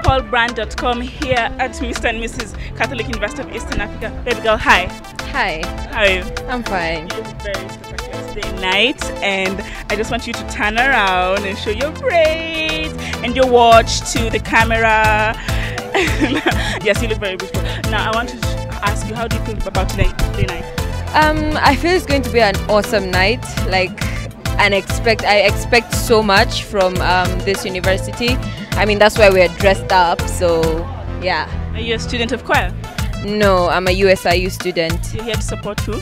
Pollbrand.com here at Mr. and Mrs. Catholic University of Eastern Africa. Baby girl, hi. Hi. How are you? I'm fine. You look very spectacular today night, and I just want you to turn around and show your braids and your watch to the camera. Yes, you look very beautiful. Now I want to ask you, how do you feel about today night? I feel it's going to be an awesome night. I expect so much from this university. I mean, that's why we're dressed up. So yeah. Are you a student of choir? No, I'm a USIU student. You're here to support who?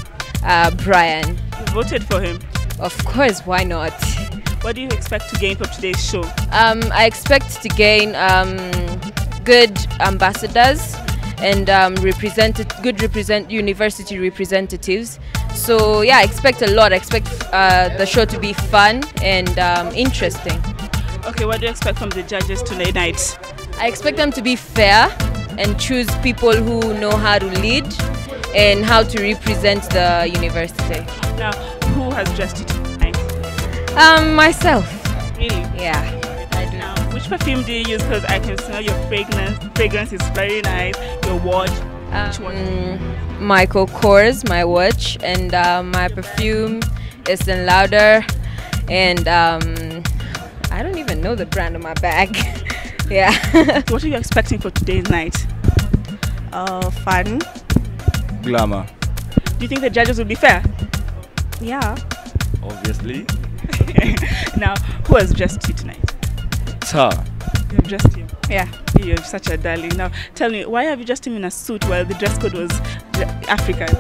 Brian. You voted for him? Of course, why not? What do you expect to gain from today's show? I expect to gain good ambassadors and university representatives. So yeah, I expect a lot. I expect the show to be fun and interesting. Okay, what do you expect from the judges today night? I expect them to be fair and choose people who know how to lead and how to represent the university. Now, who has dressed you tonight? Myself. Really? Yeah, I do. Now, which perfume do you use? Because I can smell your fragrance. Fragrance is very nice. Your watch. Which one? Michael Kors, my watch, and my perfume is Lauder, and I don't even know the brand of my bag. Yeah. What are you expecting for today's night? Fun. Glamour. Do you think the judges will be fair? Yeah. Obviously. Now, who has dressed you tonight? Ta. You have dressed him? Yeah. You're such a darling. Now, tell me, why have you dressed him in a suit while the dress code was African?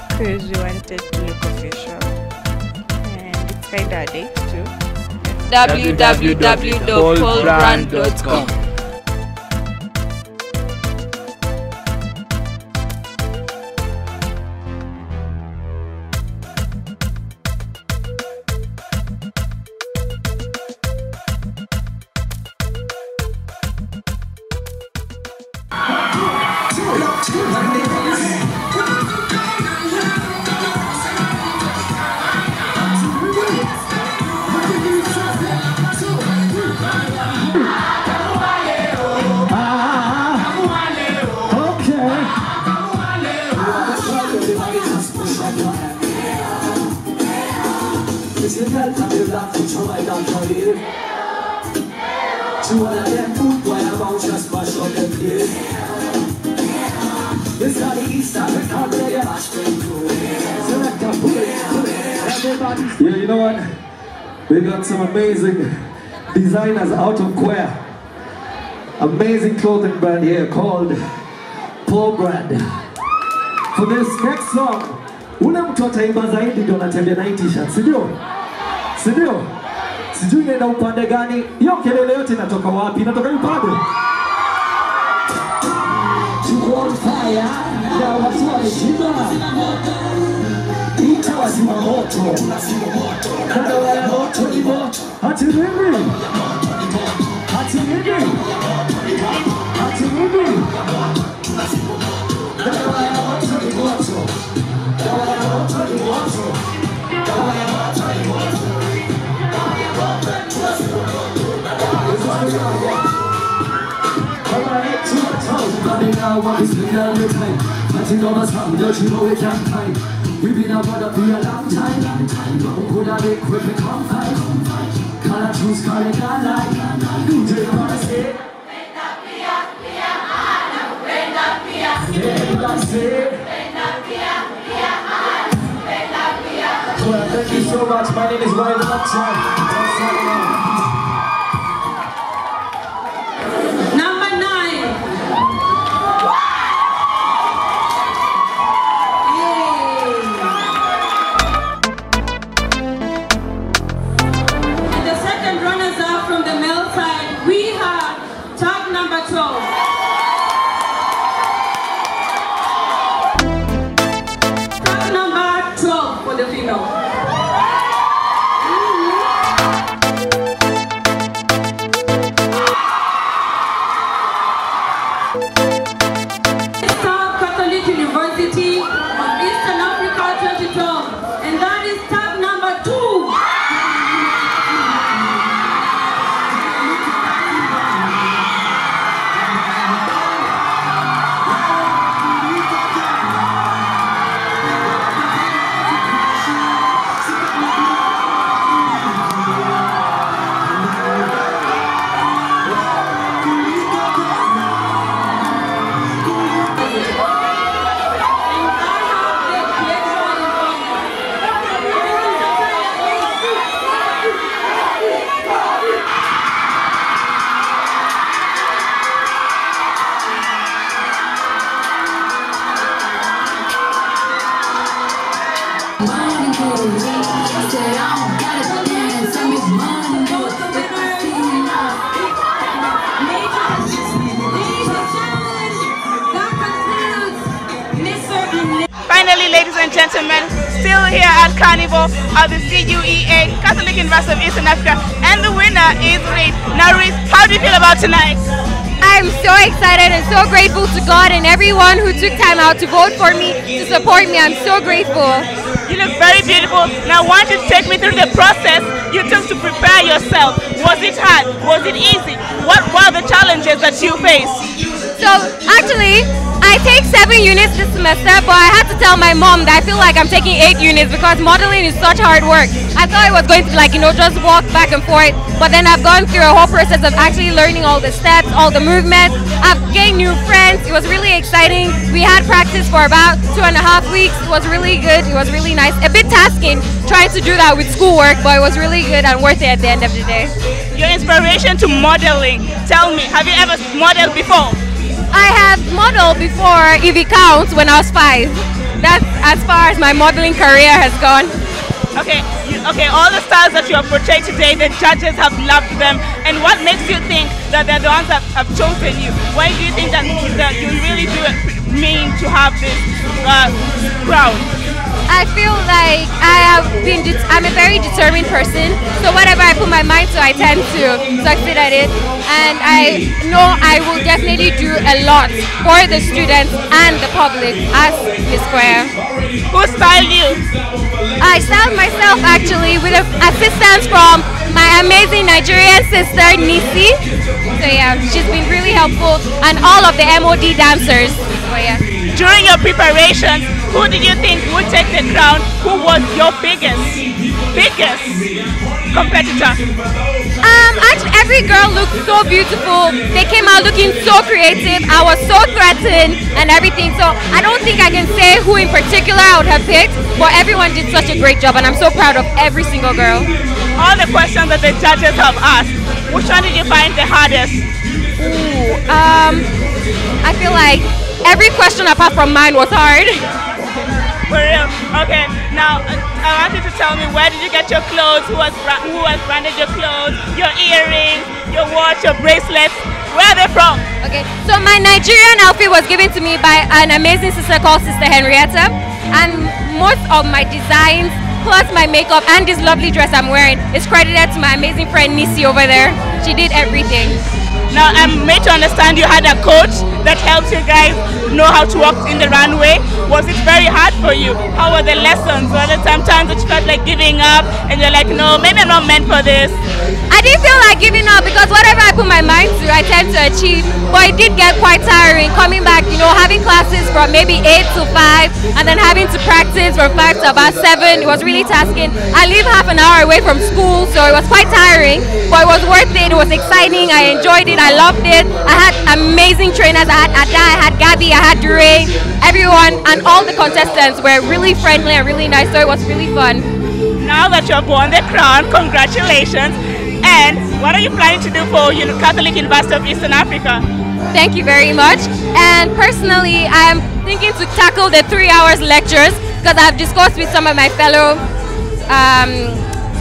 Because we wanted to look official. And it's kind of a date too. www.pollbrand.com. Yeah, you know what? We got some amazing designers out of Cuea. Amazing clothing brand here called Pollbrand. For this next song, ule mtu ataimba zaidi ndio anatembea na hii t-shirt, si ndio? Si ndio? Sijui inaenda upande gani. Hiyo kelele yote inatoka wapi? Inatoka upande. Tuko on fire. Na watu wameshiba. Ita wazima moto. Kada wala moto ni moto. Hati nini? Hati nini? Hati nini? Kada wala moto ni moto. Kada wala moto ni moto. Kada wala moto ni moto. We've been out for a long time. Who could have been quick and come fight? Color choose, color not like. Do you wanna say? Well, thank you so much. My name is Ryan Uptown. Number 9. And the second runners up from the male side, we have tag number 12. Tag number 12 for the female. Catholic University of Eastern Africa 2012, and that is tag number 2. ladies and gentlemen, still here at Carnival of the CUEA, Catholic University of Eastern Africa, and the winner is Reese. Now Reese, how do you feel about tonight? I'm so excited and so grateful to God and everyone who took time out to vote for me, to support me. I'm so grateful. You look very beautiful. Now I want you to take me through the process you took to prepare yourself. Was it hard? Was it easy? What were the challenges that you faced? So actually, I take 7 units this semester, but I had to tell my mom that I feel like I'm taking 8 units because modeling is such hard work. I thought it was going to be like, just walk back and forth, but then I've gone through a whole process of actually learning all the steps, all the movements. I've gained new friends. It was really exciting. We had practice for about 2.5 weeks. It was really good. It was really nice. A bit tasking trying to do that with schoolwork, but it was really good and worth it at the end of the day. Your inspiration to modeling. Tell me, have you ever modeled before? I have modeled before, if it counts, when I was 5. That's as far as my modeling career has gone. Okay, all the stars that you have portrayed today, the judges have loved them. And what makes you think that they're the ones that have chosen you? Why do you think that you really do mean to have this crown? I feel like I'm a very determined person, so whatever I put my mind to, I tend to succeed at it. And I know I will definitely do a lot for the students and the public as Mrs Cuea. Who styled you? I styled myself actually with assistance from my amazing Nigerian sister Nisi. So yeah, she's been really helpful, and all of the MOD dancers. So yeah. During your preparations, who did you think would take the crown? Who was your biggest competitor? Actually, every girl looked so beautiful. They came out looking so creative. I was so threatened and everything. So I don't think I can say who in particular I would have picked, but everyone did such a great job, and I'm so proud of every single girl. All the questions that the judges have asked, which one did you find the hardest? I feel like every question apart from mine was hard. For real? Okay. Now I want you to tell me, where did you get your clothes? Who has branded your clothes? Your earrings, your watch, your bracelets? Where are they from? Okay. So my Nigerian outfit was given to me by an amazing sister called Sister Henrietta, and most of my designs, plus my makeup and this lovely dress I'm wearing, is credited to my amazing friend Nisi over there. She did everything. Now I'm made to understand you had a coach that helps you guys know how to walk in the runway. Was it very hard for you? How were the lessons? Were there sometimes that you felt like giving up and you're like, no, maybe I'm not meant for this? I didn't feel like giving up because whatever I put my mind to, I tend to achieve. But it did get quite tiring coming back, having classes from maybe 8 to 5 and then having to practice from 5 to about 7. It was really tasking. I live half an hour away from school, so it was quite tiring, but it was worth it. It was exciting. I enjoyed it. I loved it. I had amazing trainers. I had Ada, I had Gabby, I had Dure. Everyone and all the contestants were really friendly and really nice, so it was really fun. Now that you've won the crown, congratulations. And what are you planning to do for Catholic University of Eastern Africa? Thank you very much. And personally, I am thinking to tackle the 3 hours lectures because I've discussed with some of my fellow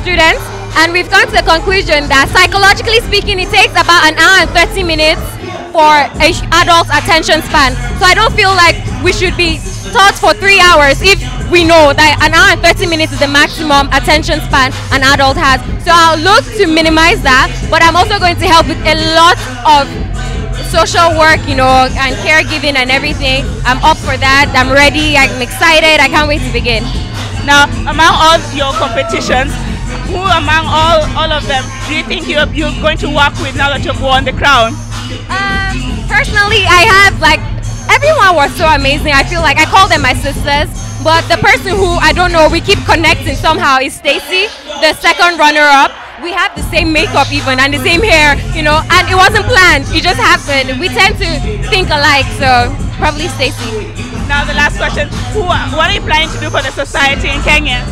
students, and we've come to the conclusion that psychologically speaking, it takes about 1 hour and 30 minutes for an adult's attention span. So I don't feel like we should be taught for 3 hours if we know that 1 hour and 30 minutes is the maximum attention span an adult has. So I'll look to minimize that, but I'm also going to help with a lot of social work, and caregiving and everything. I'm up for that. I'm ready. I'm excited. I can't wait to begin. Now, among all your competitions, who among all of them do you think you're going to work with now that you've won the crown? Personally, I have everyone was so amazing. I feel like I call them my sisters, but the person who I don't know, we keep connecting somehow is Stacy, the second runner-up. We have the same makeup even and the same hair, and it wasn't planned. It just happened. We tend to think alike, so probably Stacy. Now the last question, what are you planning to do for the society in Kenya?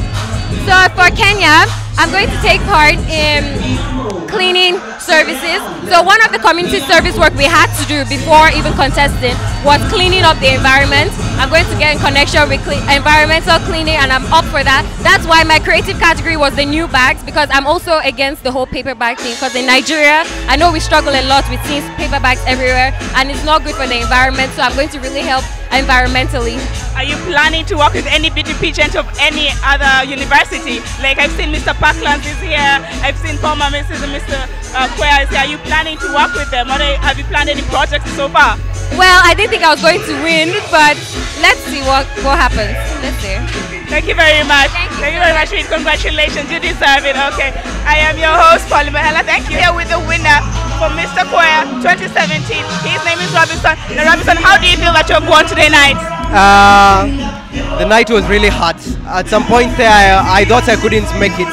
So for Kenya, I'm going to take part in cleaning services. So one of the community service work we had to do before even contesting was cleaning up the environment. I'm going to get in connection with environmental cleaning, and I'm up for that. That's why my creative category was the new bags, because I'm also against the whole paper bag thing, because in Nigeria, I know we struggle a lot with seeing paper bags everywhere, and it's not good for the environment, so I'm going to really help environmentally. Are you planning to work with any beauty pageant of any other university? Like I've seen Mr. Parkland is here, I've seen former Mrs. and Mr. Cuea is here. Are you planning to work with them, or have you planned any projects so far? Well, I didn't think I was going to win, but let's see what happens. Let's see. Thank you very much. Thank you very much. Congratulations, you deserve it. Okay, I am your host, Pollbrand. Thank you. Here with the winner for Mr. Cuea 2017. His name is Robinson. Now, Robinson, how do you feel that you have won today night? The night was really hard. At some point there, I thought I couldn't make it.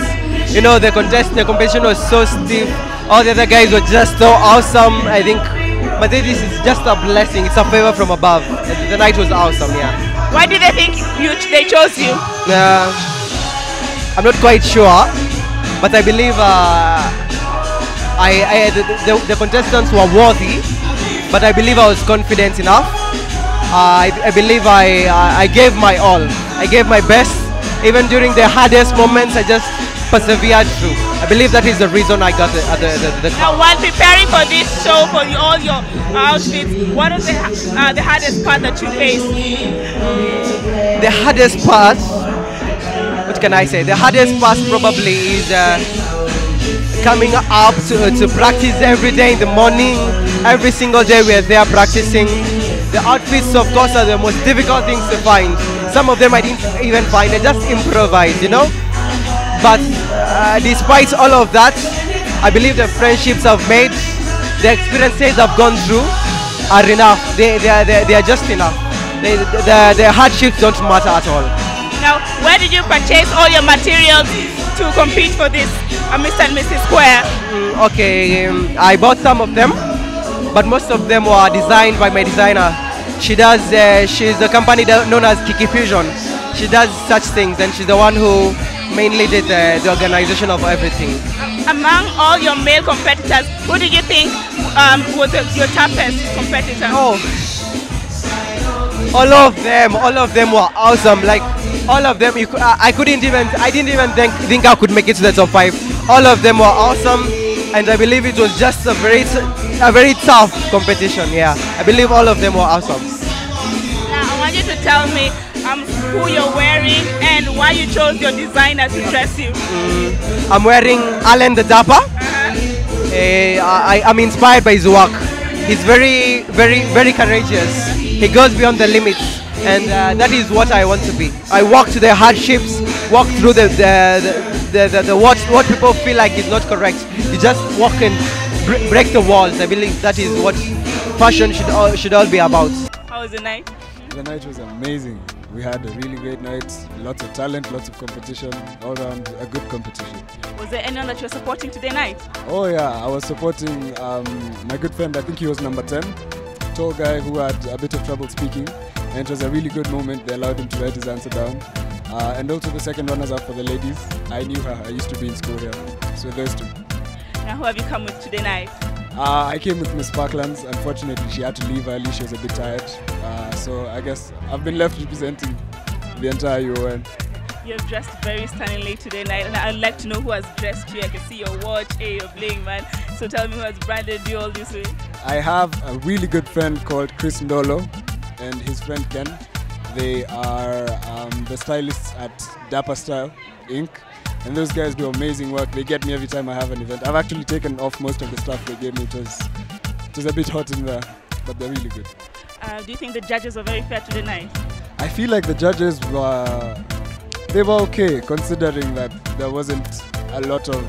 You know, the competition was so stiff. All the other guys were just so awesome. I think, but this is just a blessing. It's a favor from above. The night was awesome. Yeah. Why did they think they chose you? I'm not quite sure, but I believe the contestants were worthy. But I believe I was confident enough. I believe I gave my all. I gave my best. Even during the hardest moments, I just persevered through. I believe that is the reason I got the Now, while preparing for this show, for all your outfits, what is the hardest part that you faced? The hardest part, what can I say? The hardest part probably is coming up to practice every day in the morning. Every single day we are there practicing. The outfits, of course, are the most difficult things to find. Some of them I didn't even find, I just improvised, you know. But despite all of that, I believe the friendships I've made, the experiences I've gone through are enough. They are just enough. The hardships don't matter at all. Now, where did you purchase all your materials to compete for this, Mr. and Mrs. Cuea? Okay, I bought some of them, but most of them were designed by my designer. She's a company known as Kiki Fusion. She does such things, and she's the one who mainly did the organization of everything. Among all your male competitors, who did you think was your toughest competitor? Oh, all of them were awesome. Like all of them, I didn't even think I could make it to the top 5. All of them were awesome, and I believe it was just a very tough competition. Yeah, I believe all of them were awesome. Now I want you to tell me who you're wearing and why you chose your designer to dress you. I'm wearing Alan the Dapper. I'm inspired by his work. He's very courageous. He goes beyond the limits, and that is what I want to be. I walk to the hardships, walk through what people feel like is not correct. You just walk and break the walls. I believe that is what fashion should all be about. How was the night? The night was amazing. We had a really great night, lots of talent, lots of competition, all around a good competition. Was there anyone that you were supporting today night? Oh yeah, I was supporting my good friend, I think he was number 10, tall guy who had a bit of trouble speaking, and it was a really good moment. They allowed him to write his answer down. And also the second runners up for the ladies, I knew her, I used to be in school here, so those two. Now who have you come with today night? I came with Miss Parklands. Unfortunately, she had to leave early. She was a bit tired. So I guess I've been left representing the entire UN. You have dressed very stunningly today night, and I'd like to know who has dressed you. I can see your watch, hey, you're bling, man. So tell me who has branded you all this way. I have a really good friend called Chris Ndolo and his friend Ken. They are the stylists at Dapper Style Inc. And those guys do amazing work. They get me every time I have an event. I've actually taken off most of the stuff they gave me. It was a bit hot in there, but they're really good. Do you think the judges were very fair today night? I feel like the judges were okay, considering that there wasn't a lot of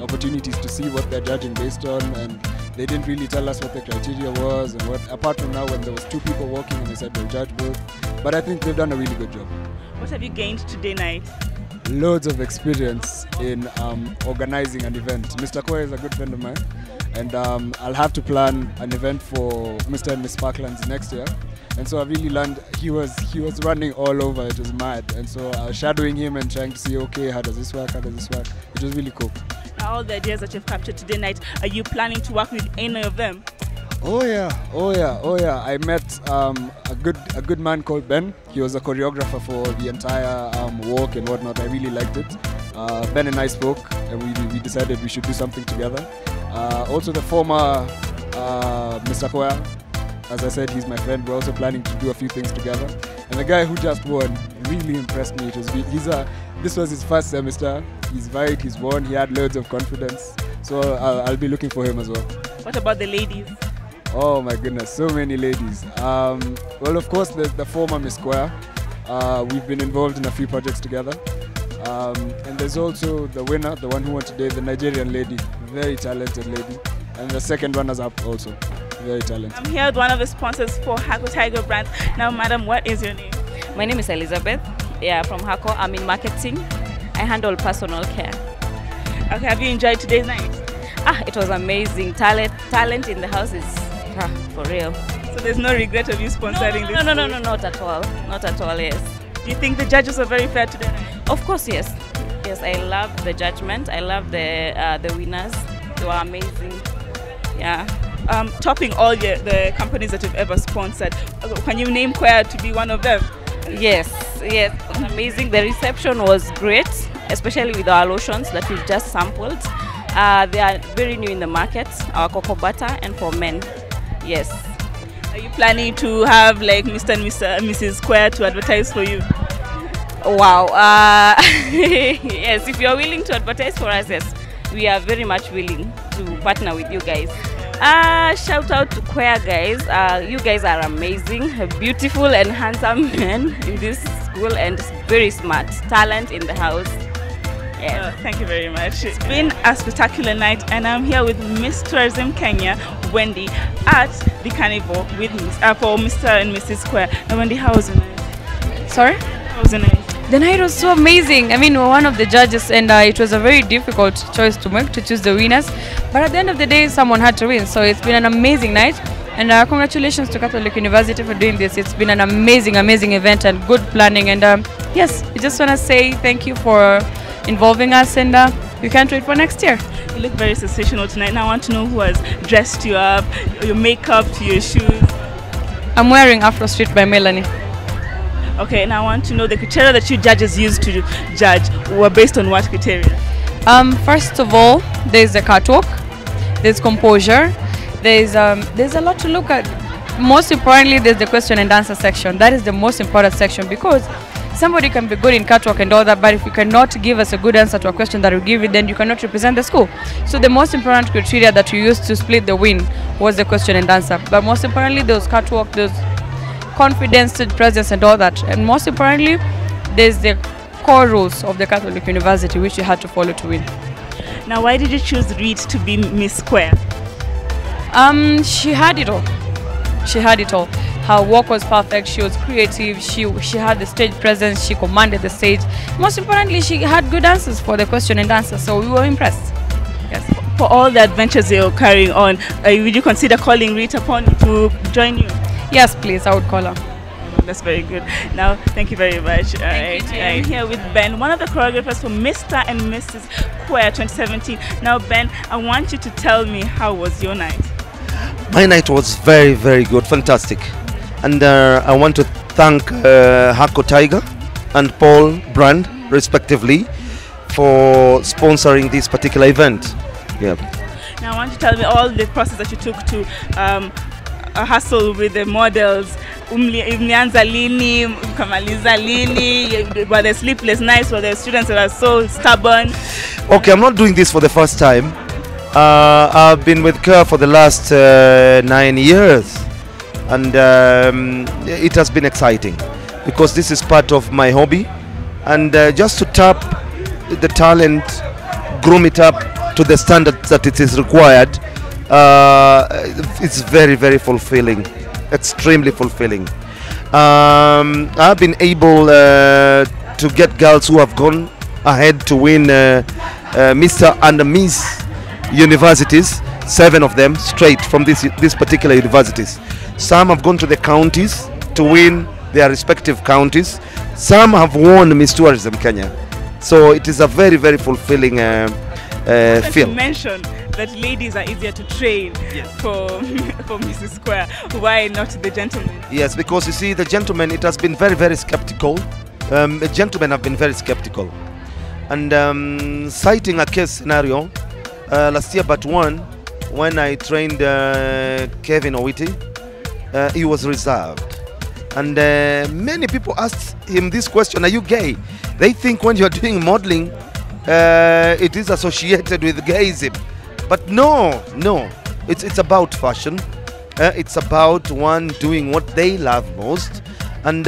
opportunities to see what they're judging based on, and they didn't really tell us what the criteria was, and what, apart from now when there was 2 people walking and they said they'll judge both. But I think they've done a really good job. What have you gained today night? Loads of experience in organizing an event. Mr. Cuea is a good friend of mine, and I'll have to plan an event for Mr. and Miss Parklands next year. And so I really learned. He was running all over. It was mad. And so I was shadowing him and trying to see, okay, how does this work? How does this work? It was really cool. All the ideas that you've captured today night, are you planning to work with any of them? Oh yeah. I met a good man called Ben. He was a choreographer for the entire walk and whatnot. I really liked it. Ben and I spoke, and we decided we should do something together. Also, the former Mr. Cuea, as I said, he's my friend. We're also planning to do a few things together. And the guy who just won really impressed me. This was his first semester. He's vibed, he's won, he had loads of confidence. So I'll be looking for him as well. What about the ladies? Oh my goodness, so many ladies. Well, of course, the former Miss Cuea. We've been involved in a few projects together. And there's also the winner, the one who won today, the Nigerian lady, very talented lady. And the second runners up also, very talented. I'm here with one of the sponsors for Hako Tiger Brand. Now, madam, what is your name? My name is Elizabeth. Yeah, from Hako. I'm in marketing. I handle personal care. Okay, have you enjoyed today's night? It was amazing. Talent in the house is for real. So there's no regret of you sponsoring this? No, not at all. Not at all, yes. Do you think the judges were very fair today? Of course, yes. Yes, I love the judgment. I love the winners. They were amazing. Yeah. Topping all the companies that you've ever sponsored, can you name Cuea to be one of them? Yes, it was amazing. The reception was great, especially with our lotions that we've just sampled. They are very new in the market, our cocoa butter and for men. Yes. Are you planning to have like Mr. and Mrs. Cuea to advertise for you? Wow. Yes, if you're willing to advertise for us, yes, we are very much willing to partner with you guys. Shout out to Cuea guys. You guys are amazing, beautiful and handsome men in this school and very smart. Talent in the house. Yes. Thank you very much. It's been a spectacular night, and I'm here with Miss Tourism Kenya, Wendy, at the carnival with for Mr. and Mrs. Cuea. Now, Wendy, how was the night? Sorry? How was the night? The night was so amazing. I mean, we're one of the judges, and it was a very difficult choice to make to choose the winners. But at the end of the day, someone had to win. So it's been an amazing night. And congratulations to Catholic University for doing this. It's been an amazing event and good planning. And yes, we just want to say thank you for involving us, and we can't wait for next year. You look very sensational tonight. Now I want to know who has dressed you up, your makeup to your shoes. I'm wearing Afro Street by Melanie. Okay, now I want to know the criteria that you judges used to judge were based on what criteria? First of all, there's the catwalk, there's composure, there's a lot to look at. Most importantly, there's the question and answer section. That is the most important section, because somebody can be good in catwalk and all that, but if you cannot give us a good answer to a question that we give it, then you cannot represent the school. So the most important criteria that we used to split the win was the question and answer. But most importantly, those catwalk, those confidence, presence and all that. And most importantly, there's the core rules of the Catholic University which you had to follow to win. Now, why did you choose Reed to be Miss Cuea? She had it all. She had it all. Her work was perfect. She was creative. She had the stage presence. She commanded the stage. Most importantly, she had good answers for the question and answer. So we were impressed. Yes. For all the adventures you're carrying on, would you consider calling Reed upon to join you? Yes, please. I would call her. That's very good. Now, thank you very much. I'm here with Ben, one of the choreographers for Mr. and Mrs. Cuea 2017. Now, Ben, I want you to tell me, how was your night? My night was very, very good, fantastic. And I want to thank Hako Tiger and Pollbrand, respectively, for sponsoring this particular event. Yeah. Now, I want you to tell me all the process that you took to hustle with the models. Mlianza lini, mkamaliza lini, were there sleepless nights, were there students that are so stubborn? Okay, I'm not doing this for the first time. I've been with Cuea for the last 9 years, and it has been exciting because this is part of my hobby, and just to tap the talent, groom it up to the standards that it is required, it's very, very fulfilling, extremely fulfilling. I've been able to get girls who have gone ahead to win Mr. and Miss Universities, 7 of them straight from these particular universities. Some have gone to the counties to win their respective counties. Some have won Miss Tourism Kenya. So it is a very, very fulfilling feel. You mentioned that ladies are easier to train for Mrs Cuea. Why not the gentlemen? Yes, because you see, the gentlemen, it has been very, very skeptical. The gentlemen have been very skeptical. And citing a case scenario, last year but one, when I trained Kevin Owiti, he was reserved. And many people asked him this question, are you gay? They think when you're doing modeling, it is associated with gayism. But no, it's about fashion. It's about one doing what they love most. And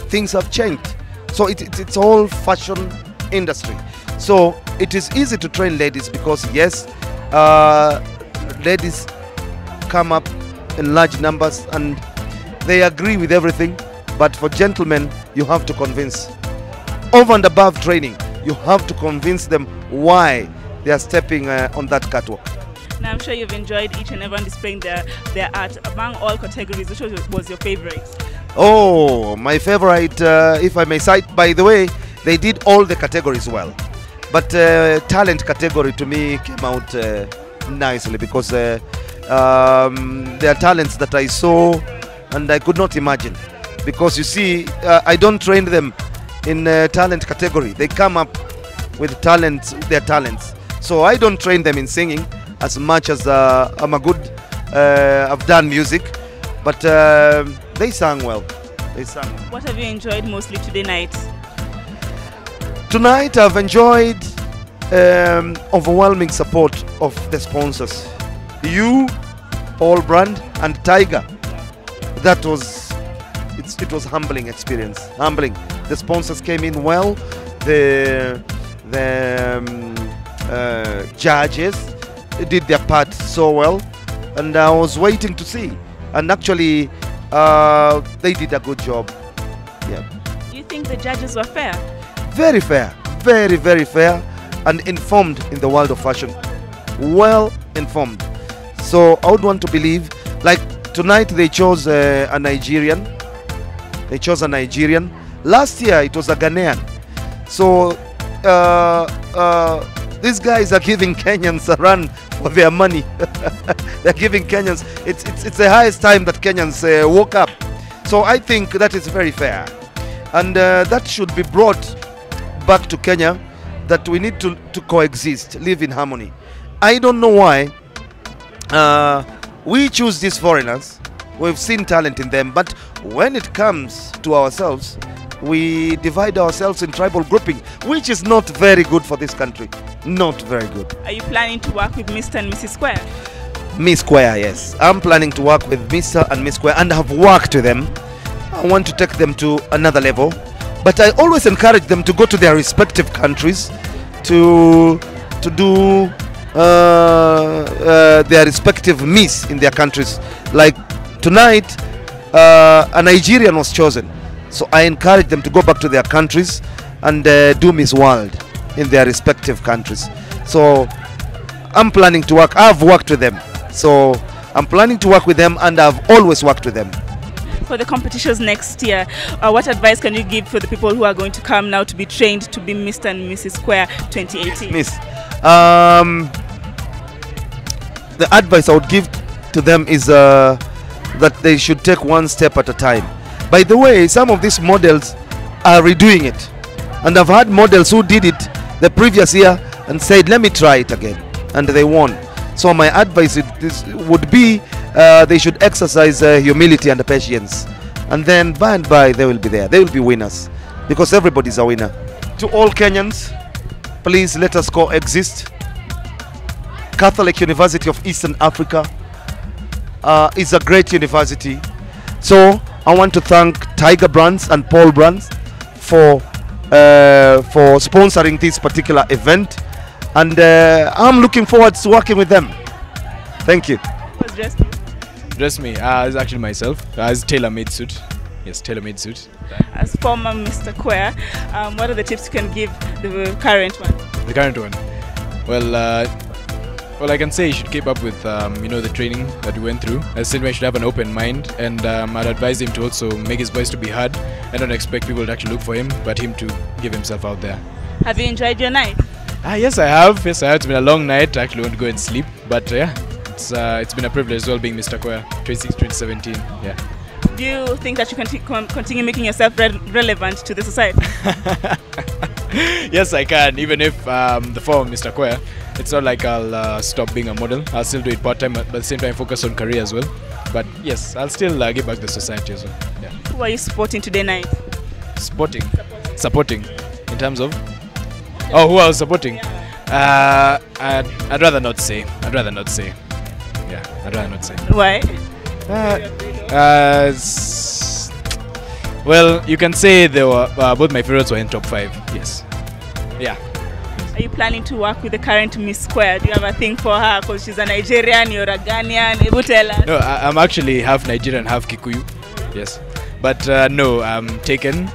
things have changed. So it's all fashion industry. So it is easy to train ladies because yes, ladies come up in large numbers and they agree with everything. But for gentlemen, you have to convince. Over and above training, you have to convince them why they are stepping on that catwalk. Now I'm sure you've enjoyed each and everyone displaying their art. Among all categories, which was your favorite? Oh, my favorite, if I may cite, by the way, they did all the categories well. But talent category to me came out nicely because there are talents that I saw and I could not imagine. Because you see, I don't train them in talent category. They come up with talents, their talents. So I don't train them in singing as much as I'm a good, I've done music, but they sang well. They sang well. What have you enjoyed mostly today night? Tonight I've enjoyed overwhelming support of the sponsors. You, Pollbrand and Tiger. That was, it was humbling experience. Humbling. The sponsors came in well. The judges did their part so well, and I was waiting to see. And actually, they did a good job. Yeah. Do you think the judges were fair? Very fair, very, very fair, and informed in the world of fashion. Well informed. So I would want to believe, like tonight they chose a Nigerian. They chose a Nigerian. Last year it was a Ghanaian. So these guys are giving Kenyans a run for their money. They're giving Kenyans, it's the highest time that Kenyans woke up. So I think that is very fair. And that should be brought back to Kenya, that we need to coexist, live in harmony. I don't know why we choose these foreigners. We've seen talent in them, but when it comes to ourselves, we divide ourselves in tribal grouping, which is not very good for this country. Not very good. Are you planning to work with Mr. and Mrs. Cuea? Miss Cuea, yes. I'm planning to work with Mr. and Miss Cuea, and have worked with them. I want to take them to another level. But I always encourage them to go to their respective countries to do their respective Miss in their countries. Like tonight, a Nigerian was chosen. So I encourage them to go back to their countries and do Miss World in their respective countries. So I'm planning to work. I've worked with them. So I'm planning to work with them, and I've always worked with them. For the competitions next year, what advice can you give for the people who are going to come now to be trained to be Mr. and Mrs. Cuea 2018? Miss, the advice I would give to them is that they should take one step at a time. By the way, some of these models are redoing it. And I've had models who did it the previous year and said, let me try it again. And they won. So my advice would be they should exercise humility and patience. And then by and by they will be there. They will be winners. Because everybody's a winner. To all Kenyans, please let us coexist. Catholic University of Eastern Africa is a great university. So I want to thank Tiger Brands and Pollbrand for sponsoring this particular event, and I'm looking forward to working with them. Thank you. What's dressed you? Dress me? It's actually myself. It's tailor-made suit. Yes, tailor-made suit. As former Mr. Cuea, what are the tips you can give the current one? The current one? Well, I can say he should keep up with the training that we went through. As I said, he should have an open mind, and I'd advise him to also make his voice to be heard. I don't expect people to actually look for him, but him to give himself out there. Have you enjoyed your night? Yes, I have. Yes, I have. It's been a long night. I actually want to go and sleep. But yeah, it's been a privilege as well being Mr. Cuea, 2017. Yeah. Do you think that you can continue making yourself relevant to the society? Yes, I can. Even if the form of Mr. Cuea, it's not like I'll stop being a model. I'll still do it part-time, but at the same time focus on career as well. But yes, I'll still give back to the society as well. Yeah. Who are you supporting today night? Supporting. In terms of? Oh, who I was supporting? I'd rather not say. Yeah, I'd rather not say. Why? Well, you can say they were both my favorites were in top 5. Yes. Yeah. Are you planning to work with the current Miss Cuea? Do you have a thing for her? Because she's a Nigerian, you're a Ghanaian. Able to tell us? No, I'm actually half Nigerian, half Kikuyu. Yes. But no, I'm taken,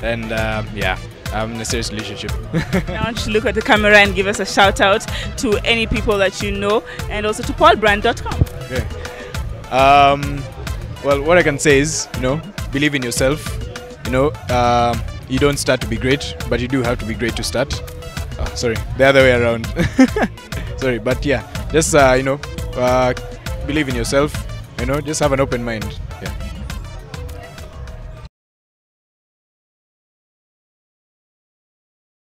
and yeah, I'm in a serious relationship. I want you to look at the camera and give us a shout out to any people that you know, and also to pollbrand.com. Okay. Well, what I can say is, believe in yourself. You don't start to be great, but you do have to be great to start. Oh, sorry, the other way around. Sorry, but yeah, just believe in yourself. Just have an open mind.